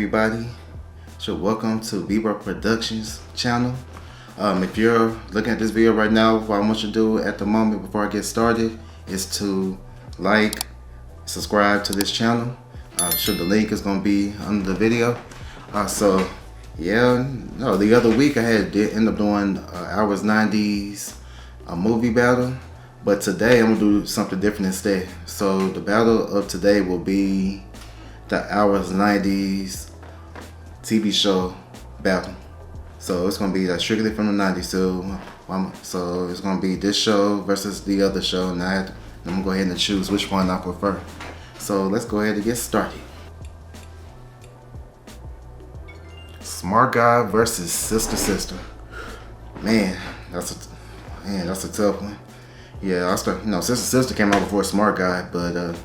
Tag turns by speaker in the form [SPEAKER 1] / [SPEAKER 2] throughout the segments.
[SPEAKER 1] everybody. So welcome to Bebop Productions channel. If you're looking at this video right now, what I want you to do at the moment before I get started is to like, subscribe to this channel. The link is going to be under the video. The other week I did end up doing Our90s movie battle, but today I'm gonna do something different instead. So the battle of today will be the Our90s TV show battle. So it's gonna be strictly from the 90s. So it's gonna be this show versus the other show, and I'm gonna go ahead and choose which one I prefer. So let's go ahead and get started. Smart Guy versus Sister. Man, that's a tough one. Yeah, Sister came out before Smart Guy, but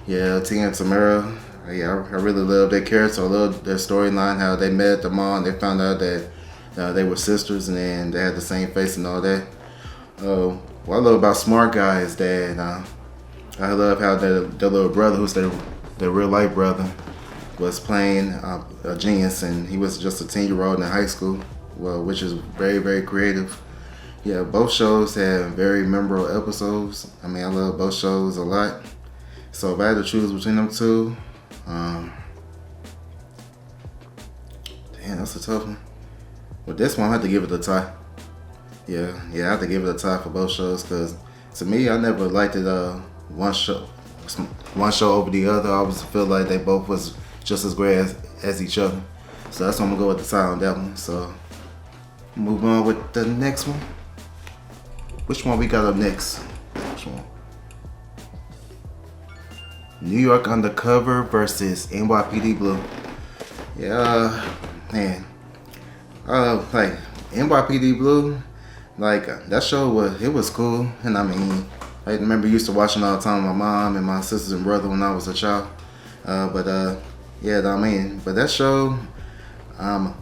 [SPEAKER 1] Tia and Tamara, I really love their character. I love their storyline, how they met at the mall and they found out that they were sisters and then they had the same face and all that. What I love about Smart Guy is that I love how their little brother, who's their real life brother, was playing a genius, and he was just a 10-year-old in high school, which is very, very creative. Yeah, both shows have very memorable episodes. I mean, I love both shows a lot. So if I had to choose between them two, damn, that's a tough one. With this one, I have to give it a tie. Yeah, I have to give it a tie for both shows, because to me, I never liked it one show over the other. I always feel like they both was just as great as each other. So that's why I'm gonna go with the tie on that one. So move on with the next one. Which one we got up next? Which one? New York Undercover versus NYPD Blue. Yeah, man. Like NYPD Blue, that show was cool, and I mean, I remember used to watching all the time with my mom and my sisters and brother when I was a child. But that show, I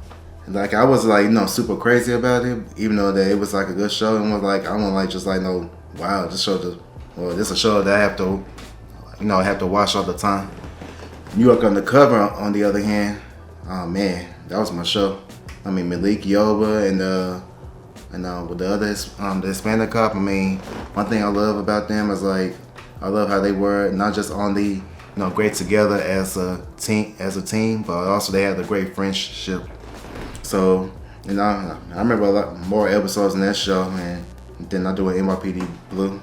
[SPEAKER 1] was super crazy about it, even though that it was a good show, and was I don't wow, this is a show that I have to watch all the time. New York Undercover, on the other hand, oh man, that was my show. I mean, Malik Yoba and with the other the Hispanic cop. I mean, one thing I love about them is I love how they were not just on the great together as a team, but also they had a great friendship. So I remember a lot more episodes in that show, and then I do an NYPD Blue.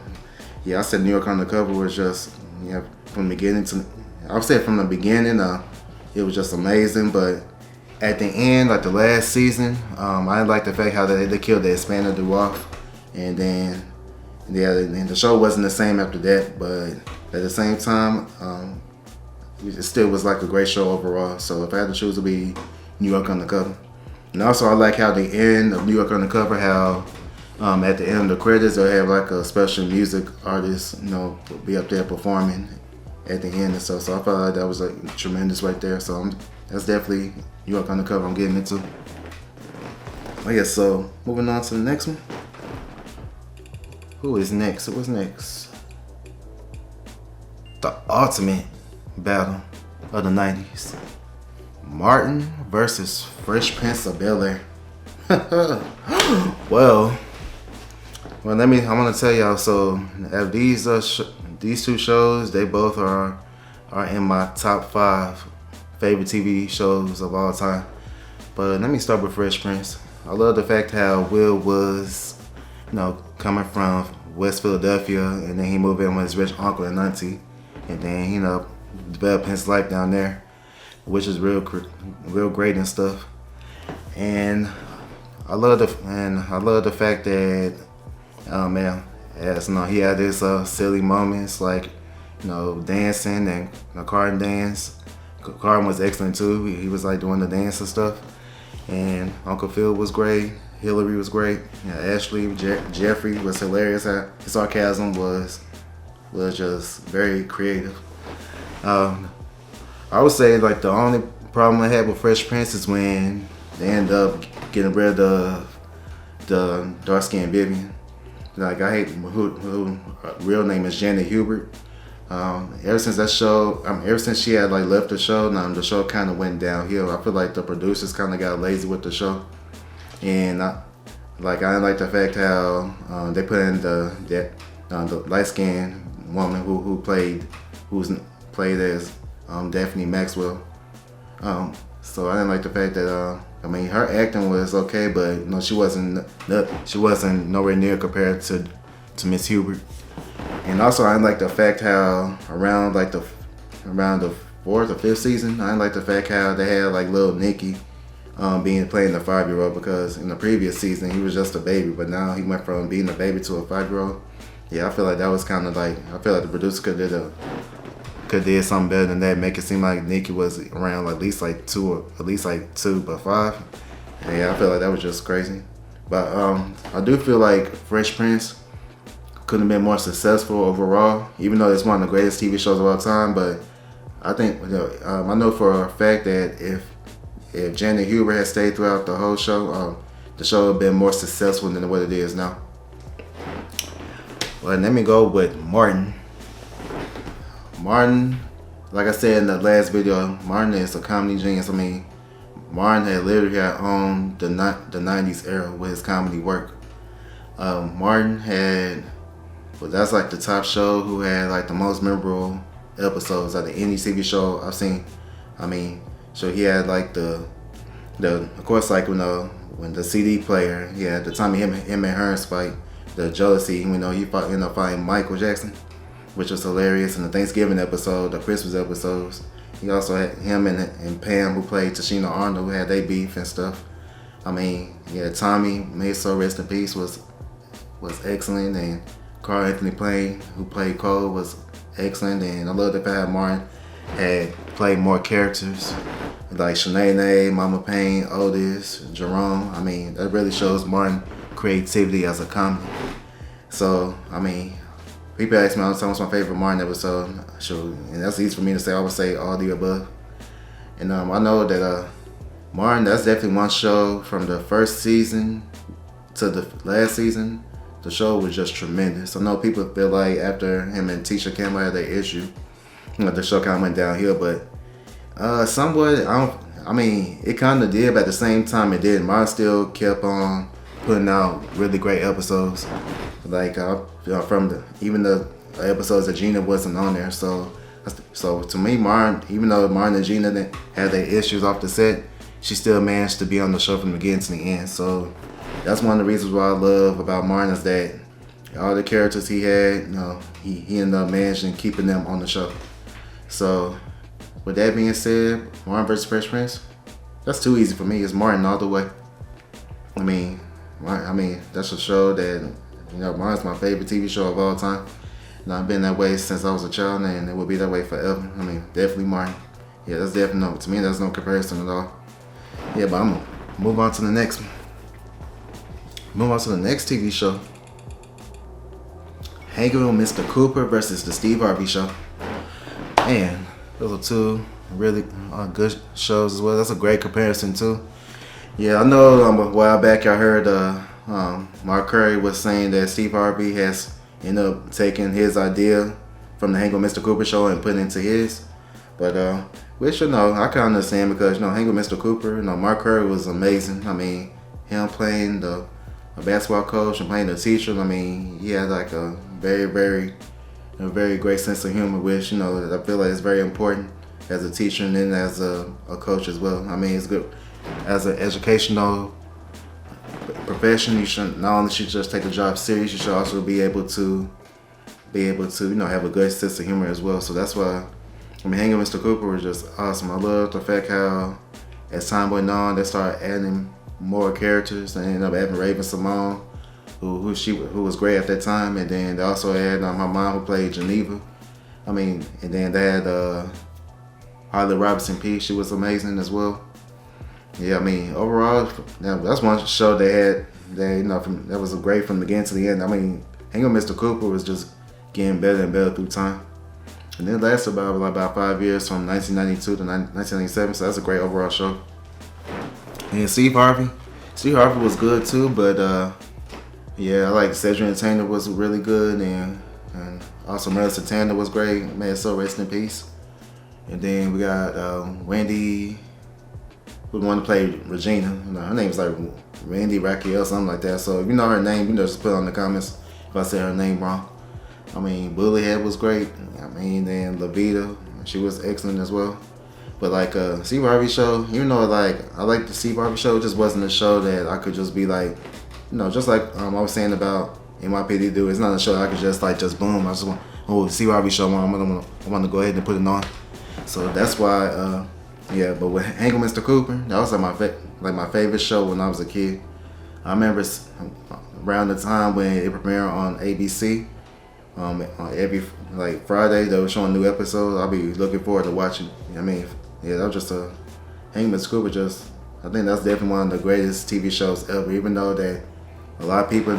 [SPEAKER 1] Yeah, I said New York Undercover was just from the beginning to it was just amazing, but at the end, the last season, I didn't like the fact how they killed the Hispanic dude off, and then the show wasn't the same after that. But at the same time, it still was a great show overall. So if I had to choose, it would be New York Undercover. And also, I like how the end of New York Undercover, how at the end of the credits they'll have a special music artist, be up there performing at the end and stuff. So I felt like that was tremendous right there. So that's definitely New York Undercover I'm getting into. Oh yeah, so moving on to the next one. Who is next? What's next? The ultimate battle of the 90s. Martin versus Fresh Prince of Bel-Air. Well, I'm gonna tell y'all. So these two shows, they both are in my top 5 favorite TV shows of all time. But let me start with Fresh Prince. I love the fact how Will was, coming from West Philadelphia, and then he moved in with his rich uncle and auntie, and then developed his life down there, which is real great and stuff. And I love the fact that he had his silly moments dancing and Carton dance. Carton was excellent too. He was doing the dance and stuff. And Uncle Phil was great. Hillary was great. Ashley, Jeffrey was hilarious. His sarcasm was just very creative. I would say the only problem I had with Fresh Prince is when they end up getting rid of the dark skinned Vivian. I hate who real name is Janet Hubert. Ever since that show, ever since she had like left the show, the show kind of went downhill. I feel like the producers kind of got lazy with the show, and I didn't like the fact how they put in the light skinned woman who's played as Daphne Maxwell. So I didn't like the fact that her acting was okay, but she wasn't nowhere near compared to Miss Hubert. And also I didn't like the fact how around the fourth or fifth season, I didn't like the fact how they had like little Nicky playing the 5-year-old, because in the previous season he was just a baby, but now he went from being a baby to a 5-year-old. Yeah, I feel like that was kind of like, I feel like the producer could did something better than that, make it seem like Nikki was around like, at least like 2, but 5. And yeah, I feel like that was just crazy. But I do feel like Fresh Prince could have been more successful overall, even though it's one of the greatest TV shows of all time. But I think I know for a fact that if Janet Hubert had stayed throughout the whole show, the show would have been more successful than what it is now. Well, let me go with Martin. Martin, like I said in the last video, Martin is a comedy genius. Martin had literally owned the 90s era with his comedy work. Martin that's like the top show who had like the most memorable episodes out of any TV show I've seen. So he had like of course, like when the CD player, yeah, the time him and her fight, the jealousy, he ended up fighting Michael Jackson, which was hilarious. In the Thanksgiving episode, the Christmas episodes, he also had him and Pam, who played Tashina Arnold, who had their beef and stuff. Tommy, may so rest in peace, was excellent, and Carl Anthony Payne, who played Cole, was excellent. And I love the fact Martin had played more characters like Shanae, Mama Payne, Otis, Jerome. That really shows Martin creativity as a comedy. So people ask me all the time what's my favorite Martin episode. Sure, and that's easy for me to say. I would say all the above. And I know that Martin, that's definitely one show from the first season to the last season. The show was just tremendous. I know people feel like after him and Tisha Campbell had their issue, the show kind of went downhill, but somewhat, it kind of did, but at the same time it didn't. Martin still kept on putting out really great episodes, like even the episodes that Gina wasn't on there. So to me, Martin, even though Martin and Gina had their issues off the set, she still managed to be on the show from the beginning to the end. So that's one of the reasons why I love about Martin, is that all the characters he had, he ended up managing keeping them on the show. So with that being said, Martin vs. Fresh Prince, that's too easy for me. It's Martin all the way. That's a show that, Martin's my favorite TV show of all time. I've been that way since I was a child, and it will be that way forever. Definitely Martin. Yeah, that's definitely to me, there's no comparison at all. Yeah, but I'm gonna move on to the next one. Move on to the next TV show. Hanging with Mr. Cooper versus the Steve Harvey Show. Man, those are two really good shows as well. That's a great comparison too. Yeah, I know a while back I heard Mark Curry was saying that Steve Harvey has ended up taking his idea from the Hang with Mr. Cooper show and putting it into his. But which I can understand, because Hang with Mr. Cooper, Mark Curry was amazing. Him playing a basketball coach and playing the teacher, he had like a very great sense of humor, which I feel like is very important as a teacher and then as a coach as well. It's good as an educational profession. You should not only just take the job serious, you should also be able to have a good sense of humor as well. So that's why Hanging with Mr. Cooper was just awesome. I love the fact how as time went on they started adding more characters. They ended up adding Raven Simone, who was great at that time, and then they also had my mom, who played Geneva. And then they had Harley Robinson P. She was amazing as well. Yeah, overall, that's one show they had that was great from the beginning to the end. Hanging with Mr. Cooper was just getting better and better through time. And it lasted about 5 years, from 1992 to 1997, so that's a great overall show. And Steve Harvey was good too, but I like Cedric Entertainer was really good, and Also, Mel Satana was great. May his soul rest in peace. And then we got Wendy, who wanted to play Regina. You know, her name's like Randy Raquel, something like that. So if you know her name, you know, just put it in the comments if I said her name wrong. I mean, Bullyhead was great. I mean, then Levita, she was excellent as well. But like Steve Harvey show, even though like I like the Steve Harvey show, it just wasn't a show that I could just be like, you know, just like I was saying about NYPD do. It's not a show that I could just boom. I just want, oh, Steve Harvey show, I want to go ahead and put it on. So that's why, yeah. But with Hang with Mr. Cooper, that was like my favorite show when I was a kid. I remember around the time when it premiered on ABC. On every like Friday they were showing new episodes. I'll be looking forward to watching. I mean, yeah, that was just a Hang with Mr. Cooper. I think that's definitely one of the greatest TV shows ever. Even though that a lot of people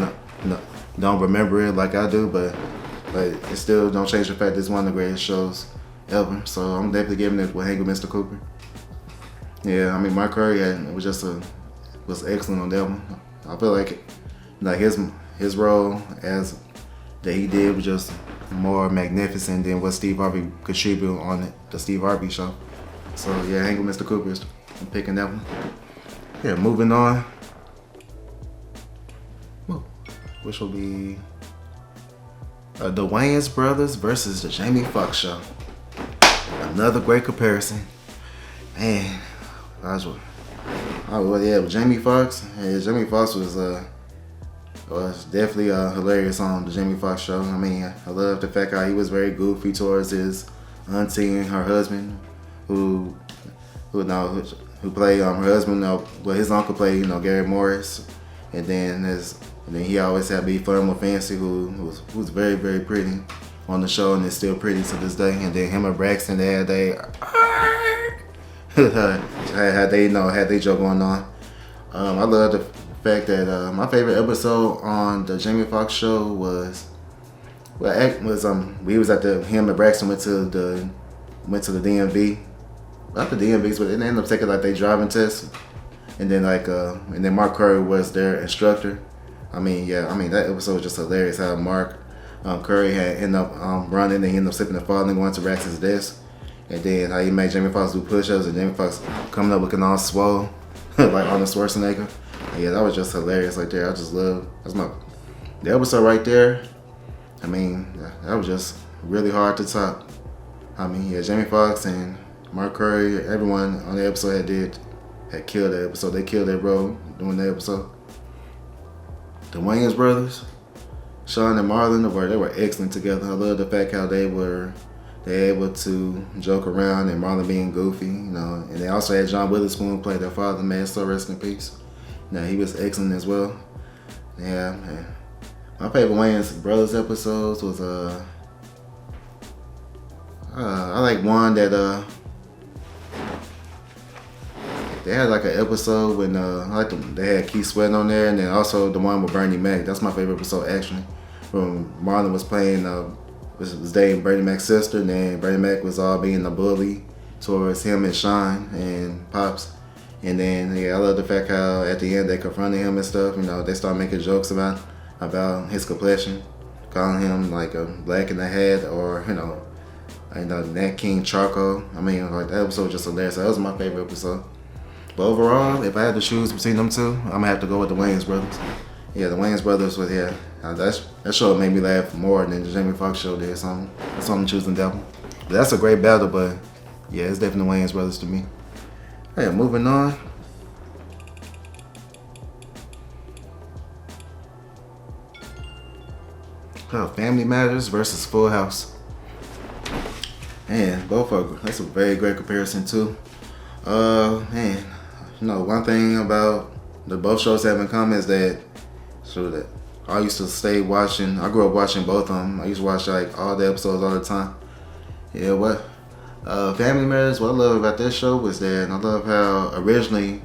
[SPEAKER 1] don't remember it like I do, but it still don't change the fact that it's one of the greatest shows ever. So I'm definitely giving it with Hang with Mr. Cooper. Yeah, I mean, Mark Curry was excellent on that one. I feel like his role as that he did was just more magnificent than what Steve Harvey contributed on the Steve Harvey show. So yeah, Hang with Mr. Cooper, I'm picking that one. Yeah, moving on. Which will be the Wayans brothers versus the Jamie Foxx show. Another great comparison. Man, with Jamie Foxx. Yeah, Jamie Foxx was definitely hilarious on the Jamie Foxx show. I mean, I love the fact how he was very goofy towards his auntie and her husband, who played her husband. Well, his uncle played Gary Morris, and then he always had to be fun with Fancy, who's very, very pretty on the show and is still pretty to this day. And then him and Braxton, they had they joke going on. I love the fact that my favorite episode on the Jamie Foxx show was him and Braxton went to the DMV. Not the DMVs, but they ended up taking like their driving test, and then Mark Curry was their instructor. I mean, that episode was just hilarious. How Mark Curry had ended up running, and he ended up slipping and falling, going to Braxton's desk, and then how he made Jamie Foxx do push-ups, and Jamie Foxx coming up looking all swole, like Arnold Schwarzenegger. And yeah, that was just hilarious right there. I just love the episode right there. I mean, that was just really hard to top. I mean, yeah, Jamie Foxx and Mark Curry, everyone on the episode had killed that episode. They killed that role doing the episode. The Wayans brothers, Sean and Marlon, they were excellent together. I love the fact how they were able to joke around and Marlon being goofy, and they also had John Witherspoon play their father, man, so rest in peace. Now he was excellent as well. Yeah, man. My favorite Wayans brothers episodes was I like one that they had like an episode when they had Keith Sweat on there, and then also the one with Bernie Mac. That's my favorite episode actually. When Marlon was playing was dating Bernie Mac's sister, and then Bernie Mac was all being a bully towards him and Sean and Pops. And then I love the fact how at the end they confronted him and stuff. They started making jokes about his complexion, calling him like a black in the head or Nat King Charcoal. I mean, like that episode was just hilarious. So that was my favorite episode. But overall, if I had to choose between them two, I'm gonna have to go with the Wayans brothers. Yeah, the Wayans brothers was that show made me laugh more than the Jamie Foxx show did. So that's why I'm choosing that one. But that's a great battle, but yeah, it's definitely Wayans brothers to me. Hey, moving on. Family Matters versus Full House. Man, that's a very great comparison too. Man, one thing about both shows have in common is that I used to stay watching. I grew up watching both of them. I used to watch like all the episodes all the time. Yeah, Family Matters, what I love about this show was that I love how originally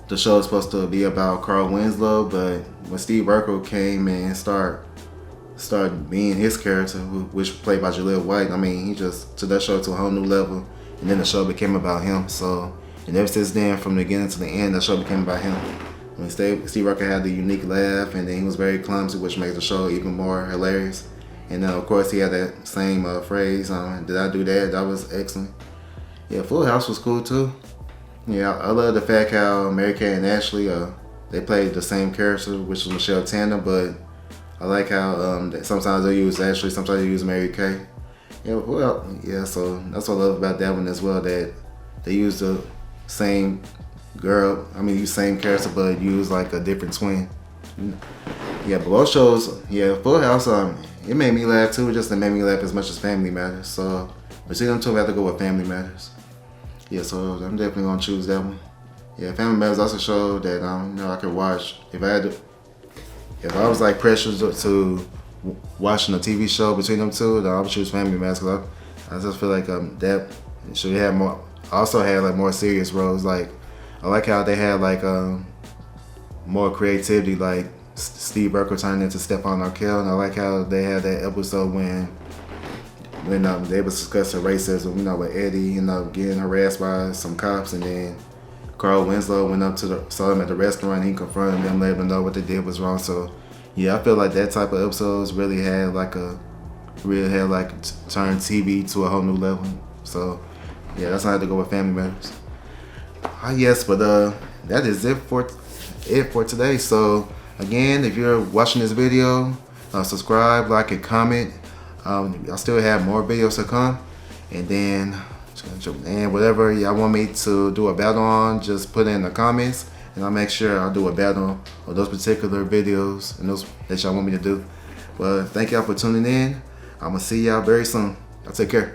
[SPEAKER 1] the show was supposed to be about Carl Winslow, but when Steve Urkel came and started being his character, which played by Jaleel White, I mean, he just took that show to a whole new level, and then the show became about him. So, and ever since then, from the beginning to the end, the show became about him. I mean, Steve Urkel had the unique laugh, and then he was very clumsy, which made the show even more hilarious. And then of course he had that same phrase, did I do that? That was excellent. Yeah, Full House was cool too. Yeah, I love the fact how Mary Kay and Ashley, they played the same character, which was Michelle Tanner, but I like how sometimes they use Ashley, sometimes they use Mary Kay. Yeah, well, yeah, so that's what I love about that one as well, that they use the same girl, use same character, but use like a different twin. Yeah, but both shows, yeah, Full House, it made me laugh too, just it made me laugh as much as Family Matters. So between them two, I have to go with Family Matters. Yeah, so I'm definitely gonna choose that one. Yeah, Family Matters also showed that I could watch if I was like pressured to watching a TV show between them two, then I would choose Family Matters, because I just feel like that should have more. Also had like more serious roles. Like I like how they had like more creativity, like Steve Urkel turned into Stephon Urkel, and I like how they had that episode when they was discussing racism, with Eddie, getting harassed by some cops, and then Carl Winslow went up saw him at the restaurant, and he confronted them, let them know what they did was wrong. So yeah, I feel like that type of episodes really had turned TV to a whole new level. So yeah, that's why I had to go with Family Matters. Yes, but that is it for today. So again, if you're watching this video, subscribe, like, and comment. I still have more videos to come, and then whatever y'all want me to do a battle on, just put it in the comments, and I'll make sure I'll do a battle on those particular videos and those that y'all want me to do. Well, thank y'all for tuning in. I'm gonna see y'all very soon. Y'all take care.